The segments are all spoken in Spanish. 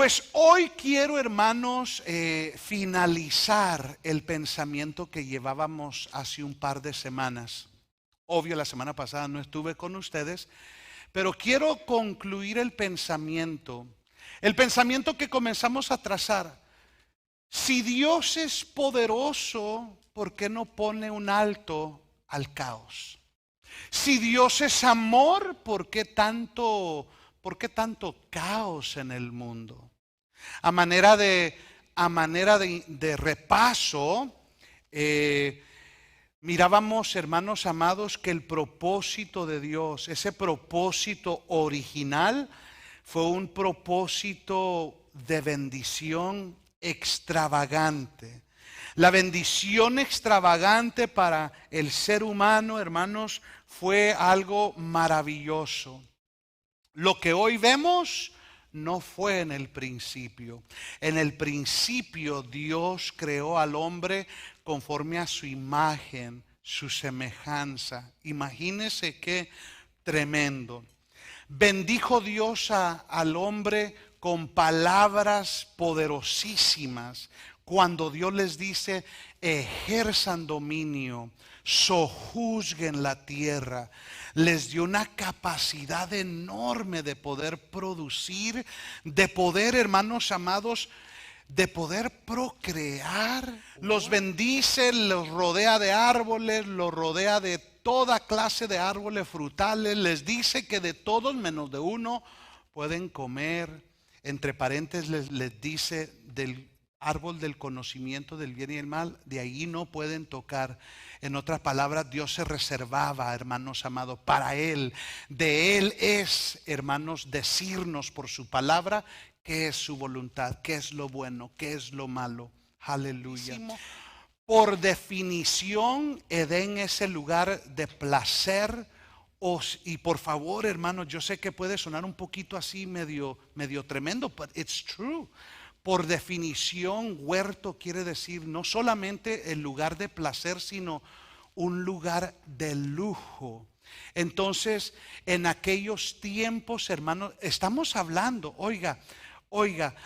Pues hoy quiero, hermanos, finalizar el pensamiento que llevábamos hace un par de semanas. Obvio, la semana pasada no estuve con ustedes, pero quiero concluir el pensamiento que comenzamos a trazar. Si Dios es poderoso, ¿por qué no pone un alto al caos? Si Dios es amor, ¿por qué tanto caos en el mundo? A manera de repaso, mirábamos, hermanos amados, que el propósito de Dios, ese propósito original, fue un propósito de bendición extravagante. La bendición extravagante para el ser humano, hermanos, fue algo maravilloso. Lo que hoy vemos no fue en el principio. En el principio Dios creó al hombre conforme a su imagen, su semejanza. Imagínese qué tremendo. Bendijo Dios al hombre con palabras poderosísimas. Cuando Dios les dice, ejerzan dominio, sojuzguen la tierra, les dio una capacidad enorme de poder producir, de poder, hermanos amados, de poder procrear. Los bendice, los rodea de árboles, los rodea de toda clase de árboles frutales. Les dice que de todos menos de uno pueden comer. Entre paréntesis les dice del árbol del conocimiento del bien y el mal, de ahí no pueden tocar. En otras palabras, Dios se reservaba, hermanos amados, para Él. De Él es, hermanos, decirnos por su palabra qué es su voluntad, qué es lo bueno, qué es lo malo. Aleluya. Por definición, Edén es el lugar de placer. Y por favor, hermanos, yo sé que puede sonar un poquito así medio tremendo, but it's true. Por definición, huerto quiere decir no solamente el lugar de placer, sino un lugar de lujo. Entonces, en aquellos tiempos, hermanos, estamos hablando, oiga,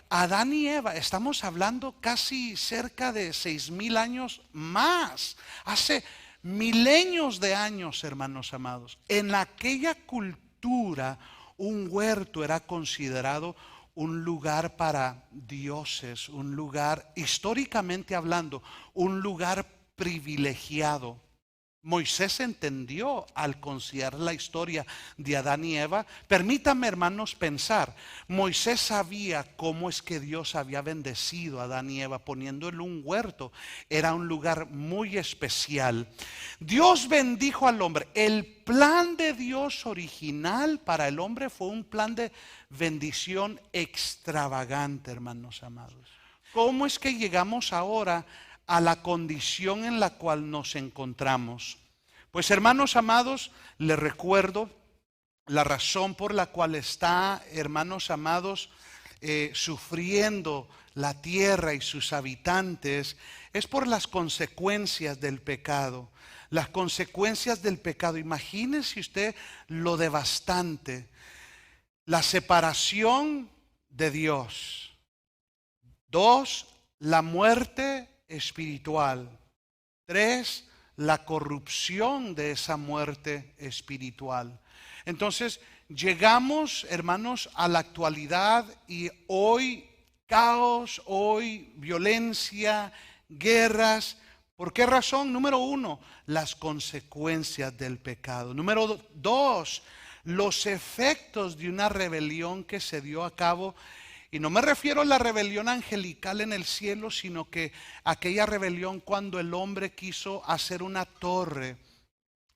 Adán y Eva, estamos hablando casi cerca de 6,000 años más. Hace milenios de años, hermanos amados. En aquella cultura, un huerto era considerado un lugar para dioses, un lugar, históricamente hablando, un lugar privilegiado. Moisés entendió al considerar la historia de Adán y Eva. Permítanme, hermanos, pensar. Moisés sabía cómo es que Dios había bendecido a Adán y Eva poniéndole un huerto. Era un lugar muy especial. Dios bendijo al hombre. El plan de Dios original para el hombre fue un plan de bendición extravagante, hermanos amados. ¿Cómo es que llegamos ahora a la condición en la cual nos encontramos? Pues, hermanos amados, les recuerdo la razón por la cual está, hermanos amados, sufriendo la tierra y sus habitantes, es por las consecuencias del pecado. Las consecuencias del pecado. Imagínese usted lo devastante. La separación de Dios. 2, la muerte espiritual. 3, la corrupción de esa muerte espiritual. Entonces llegamos, hermanos, a la actualidad y hoy caos, hoy violencia, guerras. ¿Por qué razón? Número 1, las consecuencias del pecado. Número 2, los efectos de una rebelión que se dio a cabo. Y no me refiero a la rebelión angelical en el cielo, sino que aquella rebelión cuando el hombre quiso hacer una torre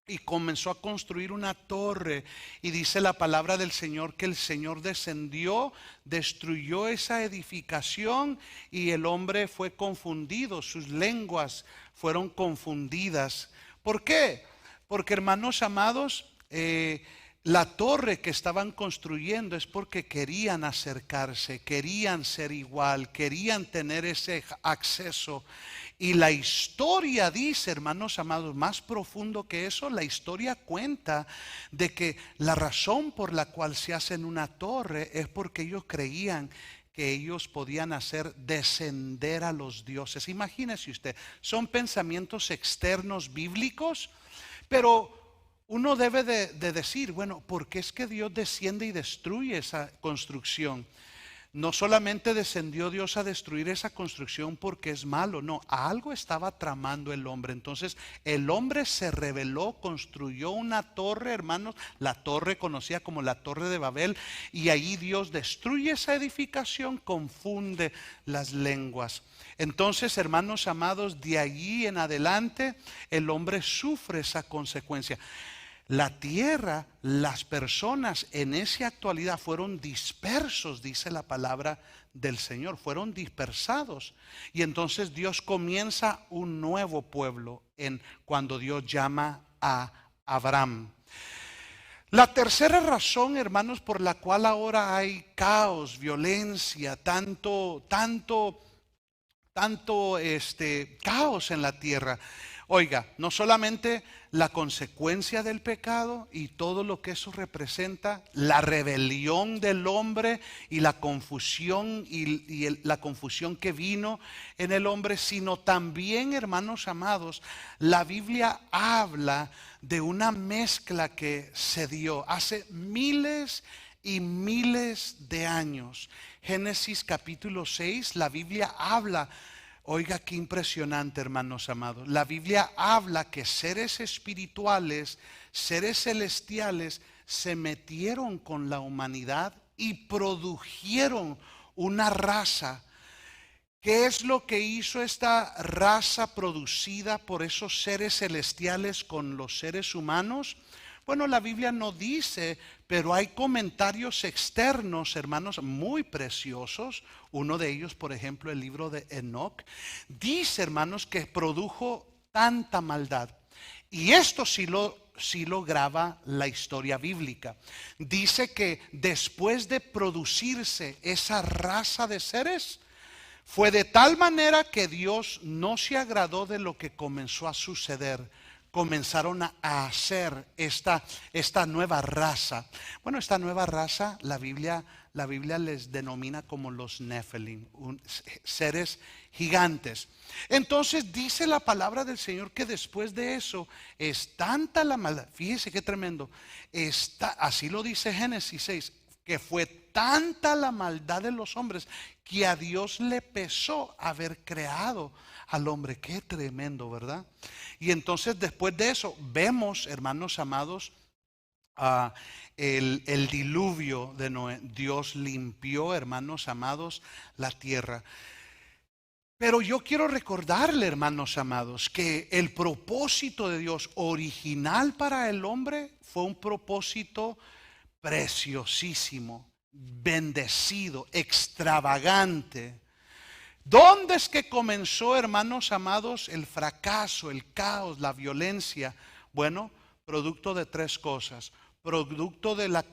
y comenzó a construir una torre. Y dice la palabra del Señor que el Señor descendió, destruyó esa edificación y el hombre fue confundido, sus lenguas fueron confundidas. ¿Por qué? Porque, hermanos amados, la torre que estaban construyendo es porque querían acercarse, querían ser igual, querían tener ese acceso. Y la historia dice, hermanos amados, más profundo que eso, la historia cuenta de que la razón por la cual se hacen una torre es porque ellos creían que ellos podían hacer descender a los dioses. Imagínese usted, son pensamientos externos bíblicos, pero uno debe de decir, bueno, ¿por qué es que Dios desciende y destruye esa construcción? No solamente descendió Dios a destruir esa construcción porque es malo, no, algo estaba tramando el hombre. Entonces el hombre se rebeló, construyó una torre, hermanos, la torre conocida como la Torre de Babel, y ahí Dios destruye esa edificación, confunde las lenguas. Entonces, hermanos amados, de allí en adelante el hombre sufre esa consecuencia. La tierra, las personas en esa actualidad fueron dispersos, dice la palabra del Señor, fueron dispersados. Y entonces Dios comienza un nuevo pueblo cuando Dios llama a Abraham. La tercera razón, hermanos, por la cual ahora hay caos, violencia, tanto caos en la tierra. Oiga, no solamente la consecuencia del pecado y todo lo que eso representa, la rebelión del hombre y la confusión la confusión que vino en el hombre, sino también, hermanos amados, la Biblia habla de una mezcla que se dio hace miles y miles de años. Génesis capítulo 6, la Biblia habla. Oiga, qué impresionante, hermanos amados. La Biblia habla que seres espirituales, seres celestiales, se metieron con la humanidad y produjeron una raza. ¿Qué es lo que hizo esta raza producida por esos seres celestiales con los seres humanos? Bueno, la Biblia no dice, pero hay comentarios externos, hermanos, muy preciosos. Uno de ellos, por ejemplo, el libro de Enoch, dice, hermanos, que produjo tanta maldad. Y esto sí lo graba la historia bíblica. Dice que después de producirse esa raza de seres, fue de tal manera que Dios no se agradó de lo que comenzó a suceder. Comenzaron a hacer esta nueva raza. Bueno, esta nueva raza, la Biblia les denomina como los Nephilim, seres gigantes. Entonces dice la palabra del Señor que después de eso es tanta la maldad. Fíjese qué tremendo. Así lo dice Génesis 6, que fue tanta la maldad de los hombres que a Dios le pesó haber creado al hombre. Qué tremendo, ¿verdad? Y entonces después de eso vemos, hermanos amados, el diluvio de Noé. Dios limpió, hermanos amados, la tierra. Pero yo quiero recordarle, hermanos amados, que el propósito de Dios original para el hombre fue un propósito preciosísimo, bendecido, extravagante. ¿Dónde es que comenzó, hermanos amados, el fracaso, el caos, la violencia? Bueno, producto de tres cosas. Producto de la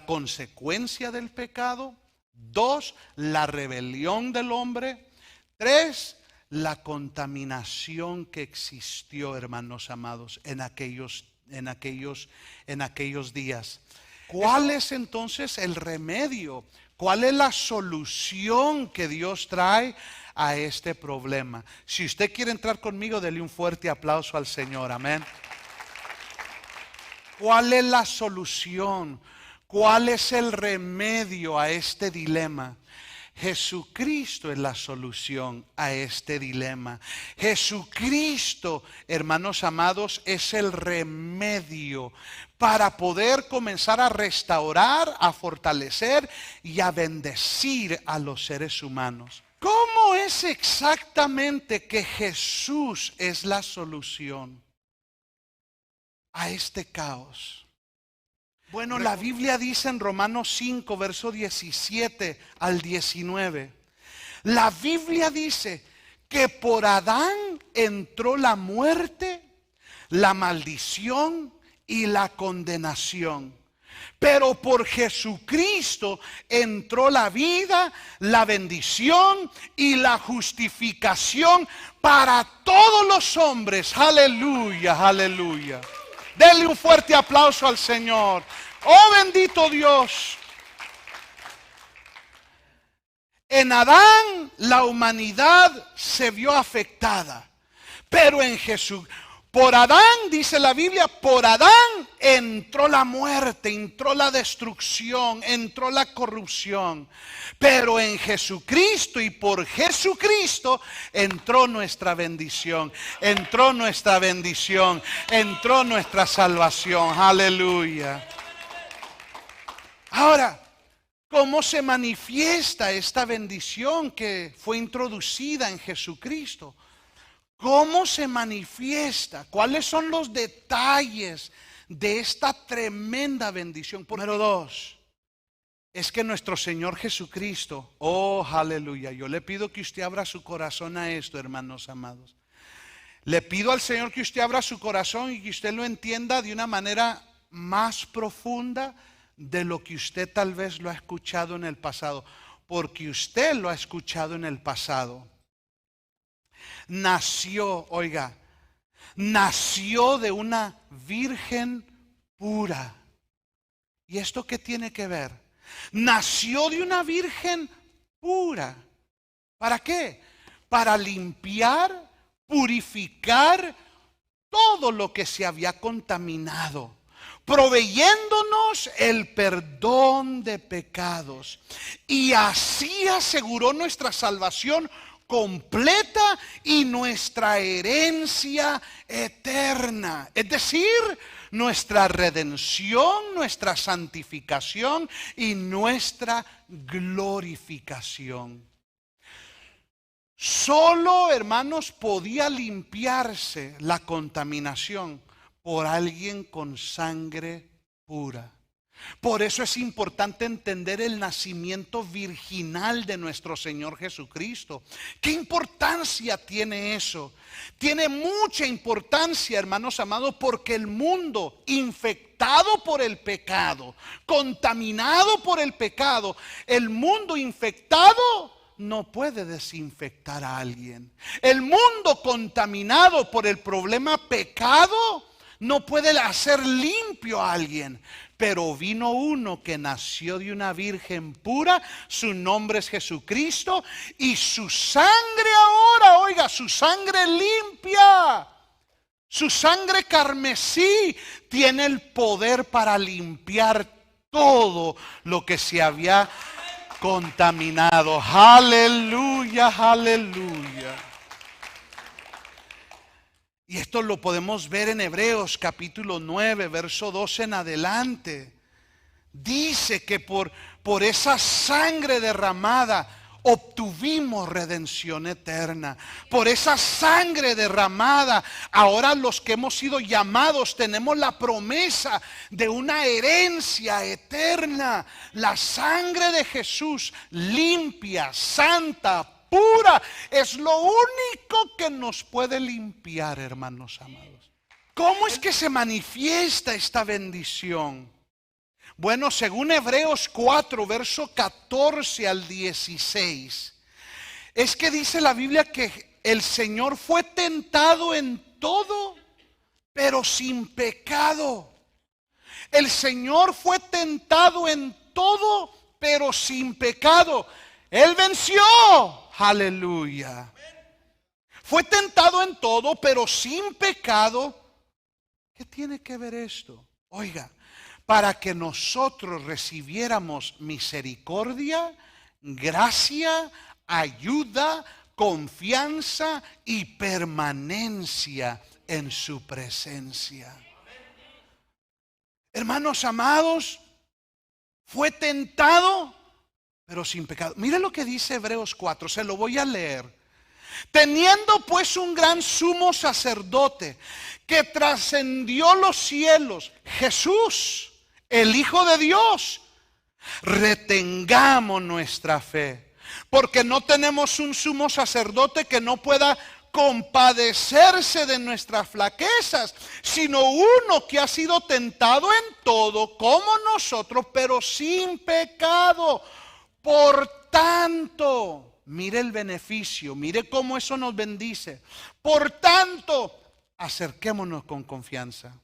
consecuencia del pecado. 2, la rebelión del hombre. 3, la contaminación que existió, hermanos amados, en aquellos días. ¿Cuál es entonces el remedio? ¿Cuál es la solución que Dios trae a este problema? Si usted quiere entrar conmigo, dele un fuerte aplauso al Señor. Amén. ¿Cuál es la solución? ¿Cuál es el remedio a este dilema? Jesucristo es la solución a este dilema. Jesucristo, hermanos amados, es el remedio para poder comenzar a restaurar, a fortalecer y a bendecir a los seres humanos. ¿Cómo es exactamente que Jesús es la solución a este caos? Bueno, la Biblia dice en Romanos 5, verso 17 al 19. La Biblia dice que por Adán entró la muerte, la maldición y la condenación. Pero por Jesucristo entró la vida, la bendición y la justificación para todos los hombres. Aleluya, aleluya. Denle un fuerte aplauso al Señor. Oh, bendito Dios. En Adán la humanidad se vio afectada, pero en Jesús, por Adán, dice la Biblia, por Adán entró la muerte, entró la destrucción, entró la corrupción. Pero en Jesucristo y por Jesucristo entró nuestra bendición, entró nuestra bendición, entró nuestra salvación. Aleluya. Ahora, ¿cómo se manifiesta esta bendición que fue introducida en Jesucristo? ¿Cómo se manifiesta? ¿Cuáles son los detalles de esta tremenda bendición? Número 2, es que nuestro Señor Jesucristo, oh aleluya, yo le pido que usted abra su corazón a esto, hermanos amados. Le pido al Señor que usted abra su corazón y que usted lo entienda de una manera más profunda de lo que usted tal vez lo ha escuchado en el pasado, porque usted lo ha escuchado en el pasado. Nació, oiga, nació de una virgen pura. ¿Y esto qué tiene que ver? Nació de una virgen pura. ¿Para qué? Para limpiar, purificar todo lo que se había contaminado, proveyéndonos el perdón de pecados. Y así aseguró nuestra salvación completa y nuestra herencia eterna, es decir, nuestra redención, nuestra santificación y nuestra glorificación. Solo, hermanos, podía limpiarse la contaminación por alguien con sangre pura. Por eso es importante entender el nacimiento virginal de nuestro Señor Jesucristo. ¿Qué importancia tiene eso? Tiene mucha importancia, hermanos amados, porque el mundo infectado por el pecado, contaminado por el pecado, el mundo infectado no puede desinfectar a alguien. El mundo contaminado por el problema pecado no puede hacer limpio a alguien. Pero vino uno que nació de una virgen pura, su nombre es Jesucristo, y su sangre ahora, oiga, su sangre limpia, su sangre carmesí, tiene el poder para limpiar todo lo que se había contaminado. Aleluya, aleluya. Y esto lo podemos ver en Hebreos capítulo 9, verso 12 en adelante. Dice que por esa sangre derramada obtuvimos redención eterna. Por esa sangre derramada, ahora los que hemos sido llamados tenemos la promesa de una herencia eterna. La sangre de Jesús, limpia, santa, pura, es lo único que nos puede limpiar, hermanos amados. ¿Cómo es que se manifiesta esta bendición? Bueno, según Hebreos 4, verso 14 al 16, es que dice la Biblia que el Señor fue tentado en todo, pero sin pecado. El Señor fue tentado en todo, pero sin pecado. Él venció. Aleluya. Fue tentado en todo, pero sin pecado. ¿Qué tiene que ver esto? Oiga, para que nosotros recibiéramos misericordia, gracia, ayuda, confianza y permanencia en su presencia. Hermanos amados, fue tentado, pero sin pecado. Mire lo que dice Hebreos 4, se lo voy a leer. Teniendo pues un gran sumo sacerdote que trascendió los cielos, Jesús, el Hijo de Dios, retengamos nuestra fe, porque no tenemos un sumo sacerdote que no pueda compadecerse de nuestras flaquezas, sino uno que ha sido tentado en todo como nosotros, pero sin pecado. Por tanto, mire el beneficio, mire cómo eso nos bendice. Por tanto, acerquémonos con confianza.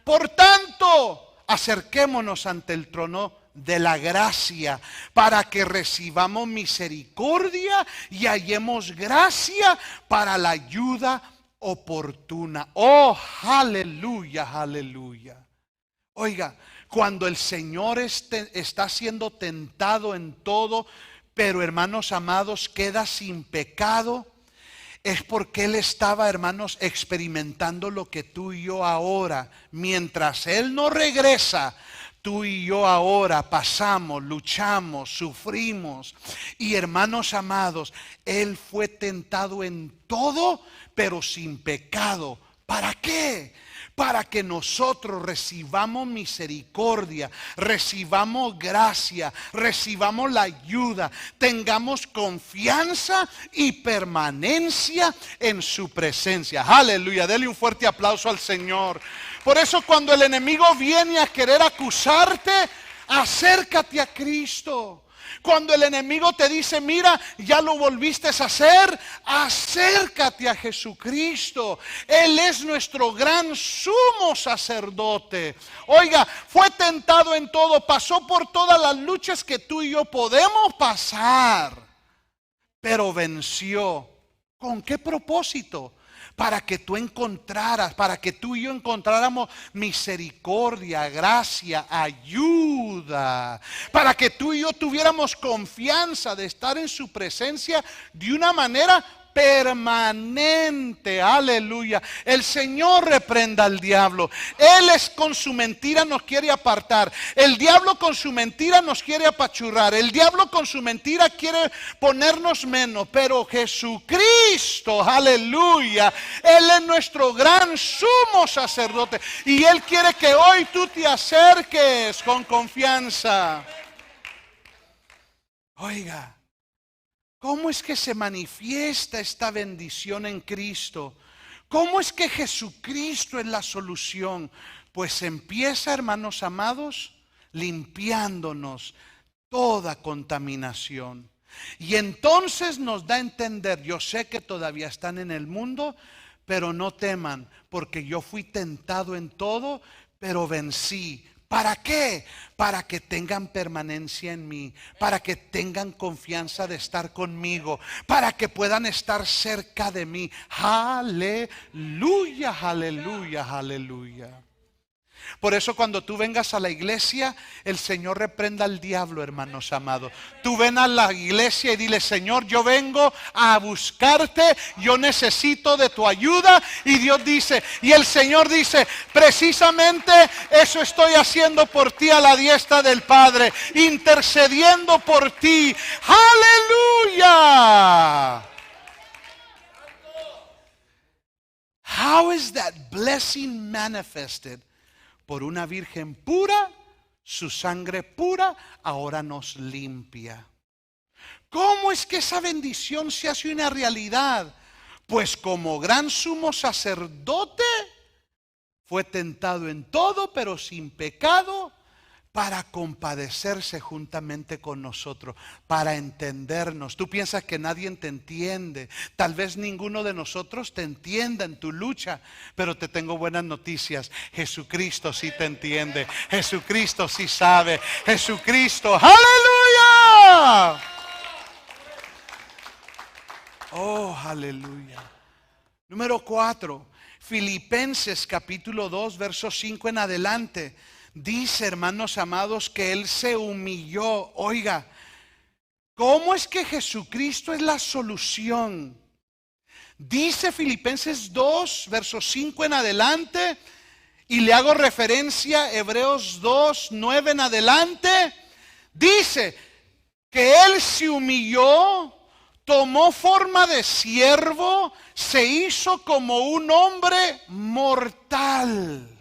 Por tanto, acerquémonos ante el trono de la gracia, para que recibamos misericordia y hallemos gracia para la ayuda oportuna. Oh, aleluya, aleluya. Oiga, cuando el Señor está siendo tentado en todo, pero hermanos amados, queda sin pecado, es porque Él estaba, hermanos, experimentando lo que tú y yo ahora, mientras Él no regresa, tú y yo ahora pasamos, luchamos, sufrimos. Y hermanos amados, Él fue tentado en todo, pero sin pecado. ¿Para qué? Para que nosotros recibamos misericordia, recibamos gracia, recibamos la ayuda, tengamos confianza y permanencia en su presencia. Aleluya, dele un fuerte aplauso al Señor. Por eso cuando el enemigo viene a querer acusarte, acércate a Cristo. Cuando el enemigo te dice, mira, ya lo volviste a hacer, acércate a Jesucristo. Él es nuestro gran sumo sacerdote. Oiga, fue tentado en todo, pasó por todas las luchas que tú y yo podemos pasar, pero venció. ¿Con qué propósito? Para que tú encontraras, para que tú y yo encontráramos misericordia, gracia, ayuda. Para que tú y yo tuviéramos confianza de estar en su presencia de una manera permanente. Aleluya. El Señor reprenda al diablo. Él es con su mentira nos quiere apartar. El diablo con su mentira nos quiere apachurrar. El diablo con su mentira quiere ponernos menos. Pero Jesucristo, aleluya, Él es nuestro gran sumo sacerdote. Y Él quiere que hoy tú te acerques con confianza. Oiga, ¿cómo es que se manifiesta esta bendición en Cristo? ¿Cómo es que Jesucristo es la solución? Pues empieza, hermanos amados, limpiándonos toda contaminación. Y entonces nos da a entender, yo sé que todavía están en el mundo, pero no teman, porque yo fui tentado en todo, pero vencí. ¿Para qué? Para que tengan permanencia en mí, para que tengan confianza de estar conmigo, para que puedan estar cerca de mí. Aleluya, aleluya, aleluya. Por eso cuando tú vengas a la iglesia, el Señor reprenda al diablo, hermanos amados. Tú ven a la iglesia y dile, Señor, yo vengo a buscarte, yo necesito de tu ayuda. Y Dios dice, y el Señor dice, precisamente eso estoy haciendo por ti a la diestra del Padre, intercediendo por ti. ¡Aleluya! How is that blessing manifested? Por una virgen pura, su sangre pura ahora nos limpia. ¿Cómo es que esa bendición se hace una realidad? Pues como gran sumo sacerdote fue tentado en todo, pero sin pecado, para compadecerse juntamente con nosotros, para entendernos. Tú piensas que nadie te entiende, tal vez ninguno de nosotros te entienda en tu lucha, pero te tengo buenas noticias. Jesucristo sí te entiende, Jesucristo sí sabe, Jesucristo, aleluya. Oh, aleluya. Número 4, Filipenses capítulo 2, verso 5 en adelante. Dice, hermanos amados, que Él se humilló. Oiga, ¿cómo es que Jesucristo es la solución? Dice Filipenses 2, verso 5 en adelante, y le hago referencia a Hebreos 2, 9 en adelante. Dice que Él se humilló, tomó forma de siervo, se hizo como un hombre mortal.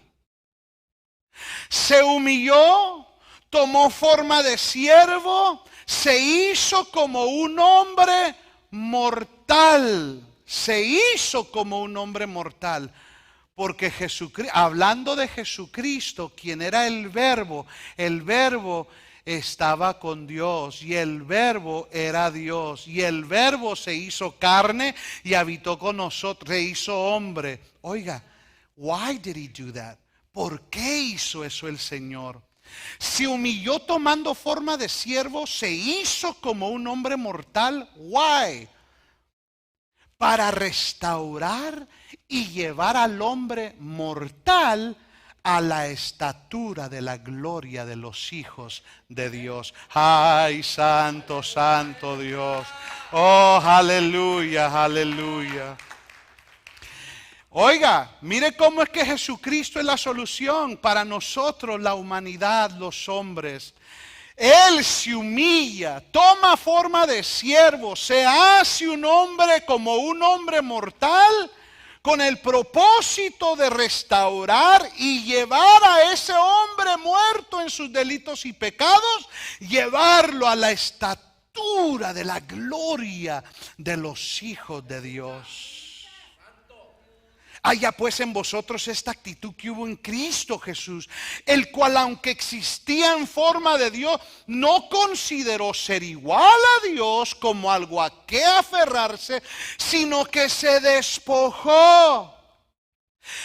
Se humilló, tomó forma de siervo, se hizo como un hombre mortal. Se hizo como un hombre mortal. Porque Jesucristo, hablando de Jesucristo, quien era el verbo estaba con Dios y el verbo era Dios y el verbo se hizo carne y habitó con nosotros, se hizo hombre. Oiga, why did he do that? ¿Por qué hizo eso el Señor? Se humilló tomando forma de siervo, se hizo como un hombre mortal. Why? Para restaurar y llevar al hombre mortal a la estatura de la gloria de los hijos de Dios. Ay, santo, santo Dios. Oh, aleluya, aleluya. Oiga, mire cómo es que Jesucristo es la solución para nosotros, la humanidad, los hombres. Él se humilla, toma forma de siervo, se hace un hombre como un hombre mortal, con el propósito de restaurar y llevar a ese hombre muerto en sus delitos y pecados, llevarlo a la estatura de la gloria de los hijos de Dios. Haya pues en vosotros esta actitud que hubo en Cristo Jesús, el cual, aunque existía en forma de Dios, no consideró ser igual a Dios como algo a que aferrarse, sino que se despojó.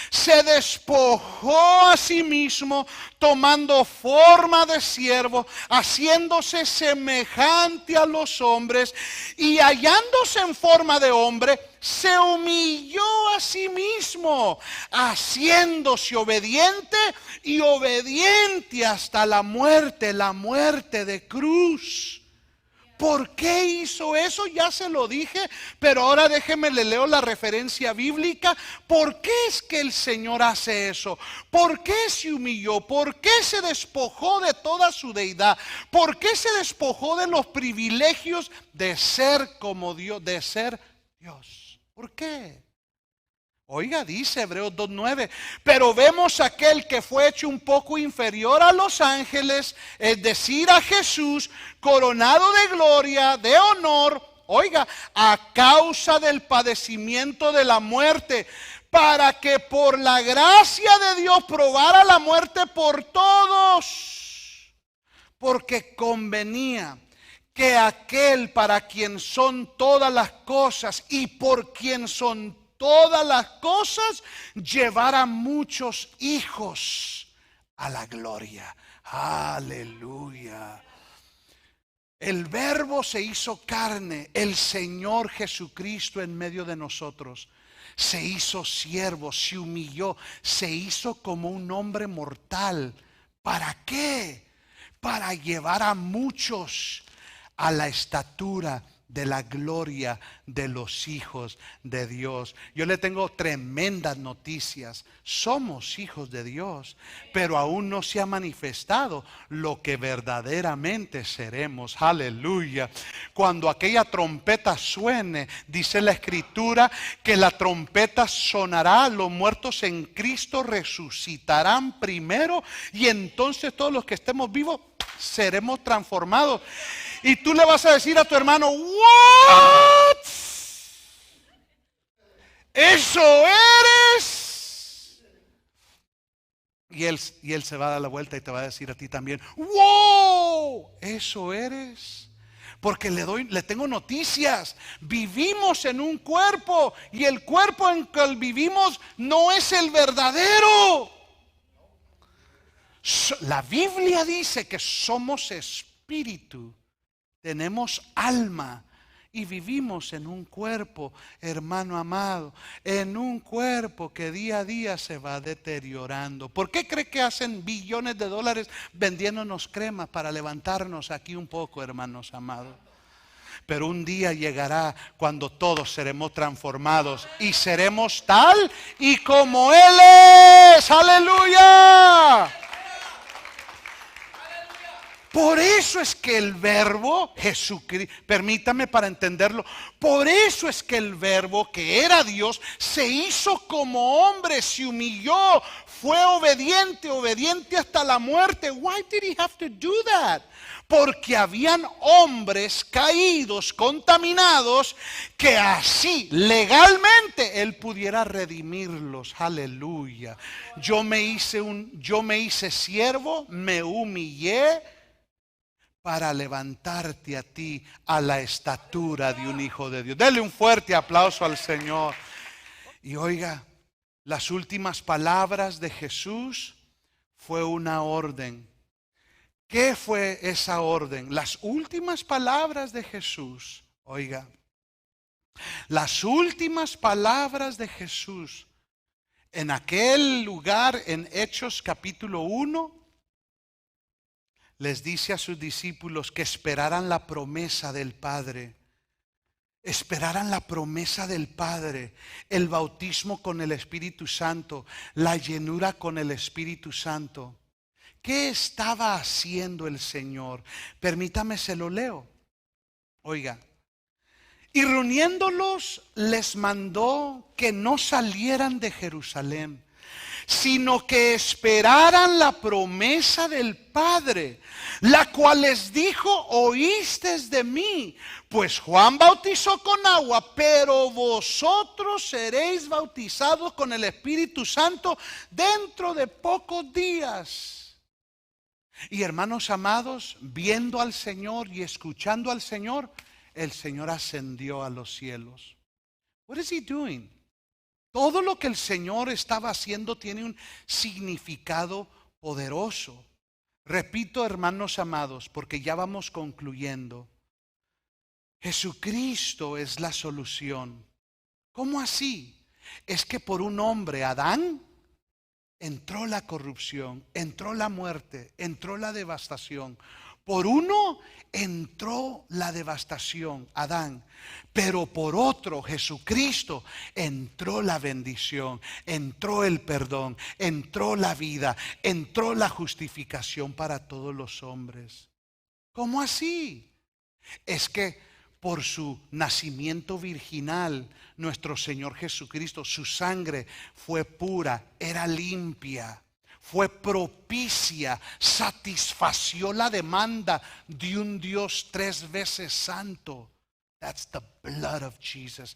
Se despojó a sí mismo, tomando forma de siervo, haciéndose semejante a los hombres, y hallándose en forma de hombre, se humilló a sí mismo, haciéndose obediente y obediente hasta la muerte de cruz. ¿Por qué hizo eso? Ya se lo dije, pero ahora déjeme le leo la referencia bíblica. ¿Por qué es que el Señor hace eso? ¿Por qué se humilló? ¿Por qué se despojó de toda su deidad? ¿Por qué se despojó de los privilegios de ser como Dios, de ser Dios? ¿Por qué? Oiga, dice Hebreos 2:9, pero vemos aquel que fue hecho un poco inferior a los ángeles, es decir, a Jesús, coronado de gloria, de honor, oiga, a causa del padecimiento de la muerte, para que por la gracia de Dios probara la muerte por todos, porque convenía que aquel para quien son todas las cosas y por quien son todas las cosas, llevar a muchos hijos a la gloria. Aleluya. El Verbo se hizo carne, el Señor Jesucristo en medio de nosotros. Se hizo siervo, se humilló, se hizo como un hombre mortal. ¿Para qué? Para llevar a muchos a la estatura de la gloria de los hijos de Dios. Yo le tengo tremendas noticias. Somos hijos de Dios, pero aún no se ha manifestado lo que verdaderamente seremos. Aleluya. Cuando aquella trompeta suene, dice la Escritura que la trompeta sonará, los muertos en Cristo resucitarán primero, y entonces todos los que estemos vivos seremos transformados. Y tú le vas a decir a tu hermano, ¿what? ¿Eso eres? Y él se va a dar la vuelta y te va a decir a ti también, ¡wow! ¿Eso eres? Porque le tengo noticias. Vivimos en un cuerpo y el cuerpo en que vivimos no es el verdadero. La Biblia dice que somos espíritu. Tenemos alma y vivimos en un cuerpo, hermano amado, en un cuerpo que día a día se va deteriorando. ¿Por qué cree que hacen billones de dólares vendiéndonos cremas para levantarnos aquí un poco, hermanos amados? Pero un día llegará cuando todos seremos transformados y seremos tal y como Él es. ¡Aleluya! Por eso es que el Verbo, Jesucristo, permítame para entenderlo, por eso es que el Verbo que era Dios se hizo como hombre, se humilló, fue obediente hasta la muerte. Why did he have to do that? Porque habían hombres caídos, contaminados, que así legalmente Él pudiera redimirlos. Aleluya. Yo me hice siervo, me humillé para levantarte a ti a la estatura de un hijo de Dios. Dele un fuerte aplauso al Señor. Y oiga, las últimas palabras de Jesús fue una orden. ¿Qué fue esa orden? Las últimas palabras de Jesús. Oiga, las últimas palabras de Jesús en aquel lugar en Hechos capítulo 1, les dice a sus discípulos que esperaran la promesa del Padre. Esperaran la promesa del Padre, el bautismo con el Espíritu Santo, la llenura con el Espíritu Santo. ¿Qué estaba haciendo el Señor? Permítame, se lo leo. Oiga, y reuniéndolos les mandó que no salieran de Jerusalén, sino que esperaran la promesa del Padre, la cual les dijo: oísteis de mí, pues Juan bautizó con agua, pero vosotros seréis bautizados con el Espíritu Santo dentro de pocos días. Y hermanos amados, viendo al Señor y escuchando al Señor, el Señor ascendió a los cielos. What is he doing? Todo lo que el Señor estaba haciendo tiene un significado poderoso. Repito, hermanos amados, porque ya vamos concluyendo. Jesucristo es la solución. ¿Cómo así? Es que por un hombre, Adán, entró la corrupción, entró la muerte, entró la devastación. Por uno entró la devastación, Adán, pero por otro, Jesucristo, entró la bendición, entró el perdón, entró la vida, entró la justificación para todos los hombres. ¿Cómo así? Es que por su nacimiento virginal, nuestro Señor Jesucristo, su sangre fue pura, era limpia. Fue propicia, satisfació la demanda de un Dios 3 veces santo. That's the blood of Jesus.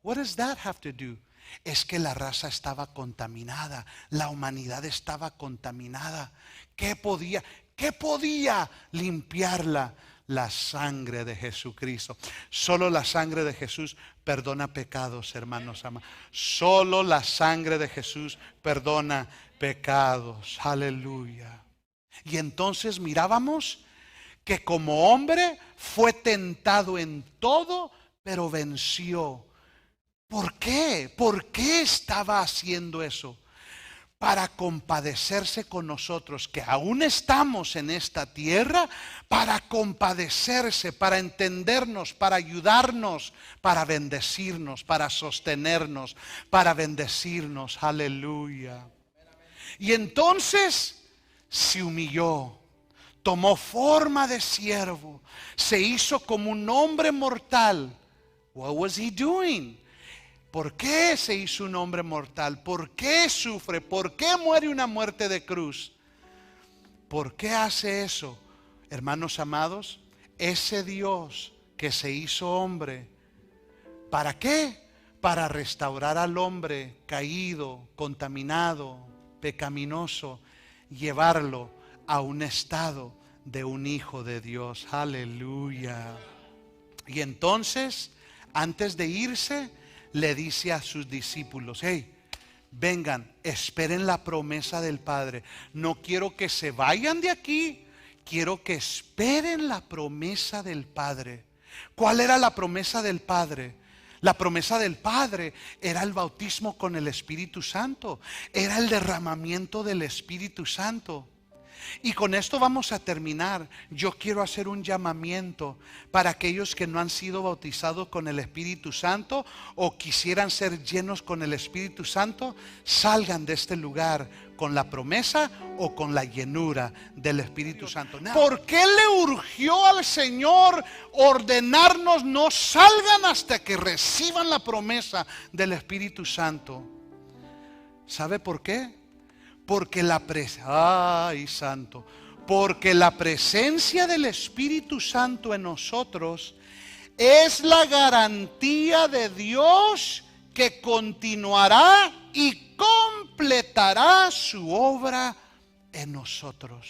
What does that have to do? Es que la raza estaba contaminada, la humanidad estaba contaminada. ¿Qué podía limpiarla? La sangre de Jesucristo. Solo la sangre de Jesús perdona pecados, hermanos amados. Solo la sangre de Jesús perdona pecados. Aleluya. Y entonces mirábamos que como hombre fue tentado en todo, pero venció. ¿Por qué? ¿Por qué estaba haciendo eso? Para compadecerse con nosotros, que aún estamos en esta tierra, para compadecerse, para entendernos, para ayudarnos, para bendecirnos, para sostenernos, para bendecirnos. Aleluya. Y entonces se humilló, tomó forma de siervo, se hizo como un hombre mortal. What was he doing? ¿Por qué se hizo un hombre mortal? ¿Por qué sufre? ¿Por qué muere una muerte de cruz? ¿Por qué hace eso? Hermanos amados, ese Dios que se hizo hombre, ¿para qué? Para restaurar al hombre caído, contaminado, pecaminoso, llevarlo a un estado de un hijo de Dios. Aleluya. Y entonces, antes de irse, le dice a sus discípulos: hey, vengan, esperen la promesa del Padre. No quiero que se vayan de aquí, quiero que esperen la promesa del Padre. ¿Cuál era la promesa del Padre? La promesa del Padre era el bautismo con el Espíritu Santo, era el derramamiento del Espíritu Santo. Y con esto vamos a terminar. Yo quiero hacer un llamamiento para aquellos que no han sido bautizados con el Espíritu Santo o quisieran ser llenos con el Espíritu Santo. Salgan de este lugar con la promesa o con la llenura del Espíritu Santo. ¿Por qué le urgió al Señor ordenarnos no salgan hasta que reciban la promesa del Espíritu Santo? ¿Sabe por qué? Porque porque la presencia del Espíritu Santo en nosotros es la garantía de Dios que continuará y completará su obra en nosotros.